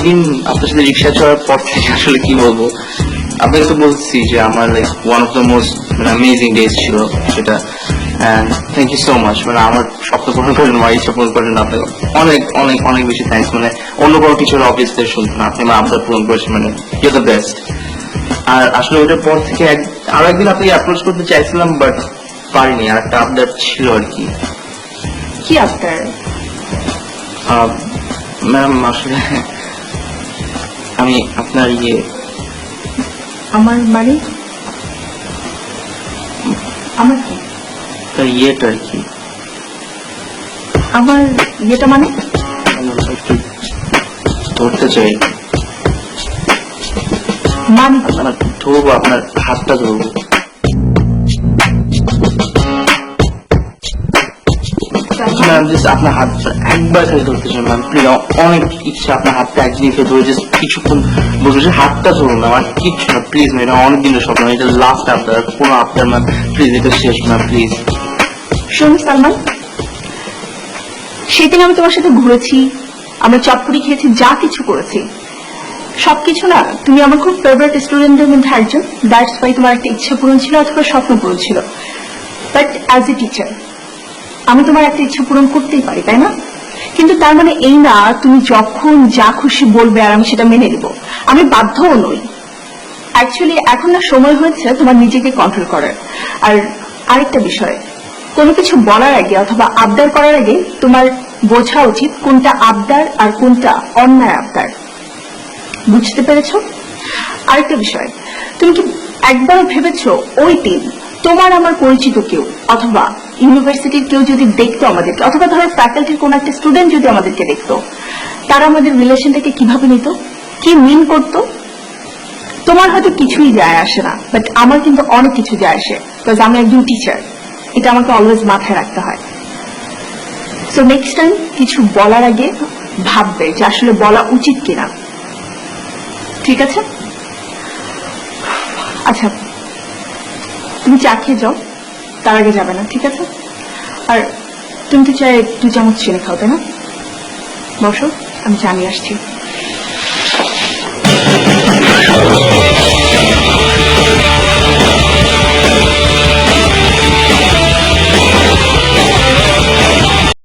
অনেকদিন আপনার সাথে রিক্সা চড়ার পর থেকে আসলে কি বলবো, আপনাকে তো বলছি যে আমার like one of the most amazing days ছিল সেটা। থ্যাংক ইউ সো মাচ, আমার স্বপ্ন পূরণ করেন, আমার ইচ্ছা পূরণ করেন, আপনাকে অনেক অনেক অনেক বেশি থ্যাংকস। অন্য কোনো কিছু অবভিয়াসলি শুনতেন, আপনি আমার আবদার পূরণ করেছেন, ইউ দ্য বেস্ট। আর আসলে ওইটার পর থেকে আরো একদিন আপনাকে অ্যাপ্রোচ করতে চাইছিলাম বাট পারিনি, আর একটা আবদার ছিল আর কি। কি আবদার? ম্যাম আসলে আমি আপনার আমার মানে আমার কি ইয়েটা আর কি, আমার ইয়েটা মানে একটু ধরতে চাই, মানে ধরবো, আপনার হাতটা ধরবো। আপনার হাত একবার খালি ধরতে চাই ম্যাম, প্লিজ। অনেক ইচ্ছা আপনার হাতটা একদিন ধরে জাস্ট কিছুক্ষণ বসে হাতটা ধরুন ম্যাম, আর কিচ্ছু না প্লিজ ম্যাম, এটা অনেক দিনের স্বপ্ন, এটা লাস্ট আপনার কোনো আপনার ম্যাম, প্লিজ এটা শেষ ম্যাম, প্লিজ। শোন সালমান, সেদিন আমি তোমার সাথে ঘুরেছি, আমরা চটপটি খেয়েছি, যা কিছু করেছি সবকিছু না, তুমি আমার খুব ফেভারিট স্টুডেন্টের মধ্যে একজন, দ্যাটস ওয়াই তোমার একটা ইচ্ছা পূরণ ছিল অথবা স্বপ্ন পূরণ ছিল। বাট অ্যাজ এ টিচার আমি তোমার একটা ইচ্ছা পূরণ করতেই পারি, তাই না? কিন্তু তার মানে এই না তুমি যখন যা খুশি বলবে আর আমি সেটা মেনে নিব, আমি বাধ্যও নই। অ্যাকচুয়ালি এখন না সময় হয়েছে তোমার নিজেকে কন্ট্রোল করার। আর আরেকটা বিষয়, কোনো কিছু বলার আগে অথবা আবদার করার আগে তোমার বোঝা উচিত কোনটা আবদার আর কোনটা অন্যায় আবদার। বুঝতে পেরেছো? আরেকটা বিষয়, তুমি কি একবার ভেবেছো ওই দিন তোমার আমার পরিচিত কেউ অথবা ইউনিভার্সিটির কেউ যদি দেখতো আমাদেরকে, অথবা ধরো ফ্যাকাল্টির কোন একটা স্টুডেন্ট যদি আমাদেরকে দেখতো, তারা আমাদের রিলেশনটাকে কিভাবে নিত, কি মিন করতো? তোমার হয়তো কিছুই যায় আসে না, বাট আমার কিন্তু অনেক কিছু যায় আসে, বিকজ আমি একজন টিচার। এটা আমাকে অলওয়েজ মাথায় রাখতে হয়। সো নেক্সট টাইম কিছু বলার আগে ভাববে যে আসলে বলা উচিত কিনা, ঠিক আছে? আচ্ছা, তুমি চা খেয়ে যাও, তার আগে যাবে না, ঠিক আছে? আর তুমি তো চাই 2 চামচ চিনি খাও, তাই না? বসো, আমি চা নিয়ে আসছি।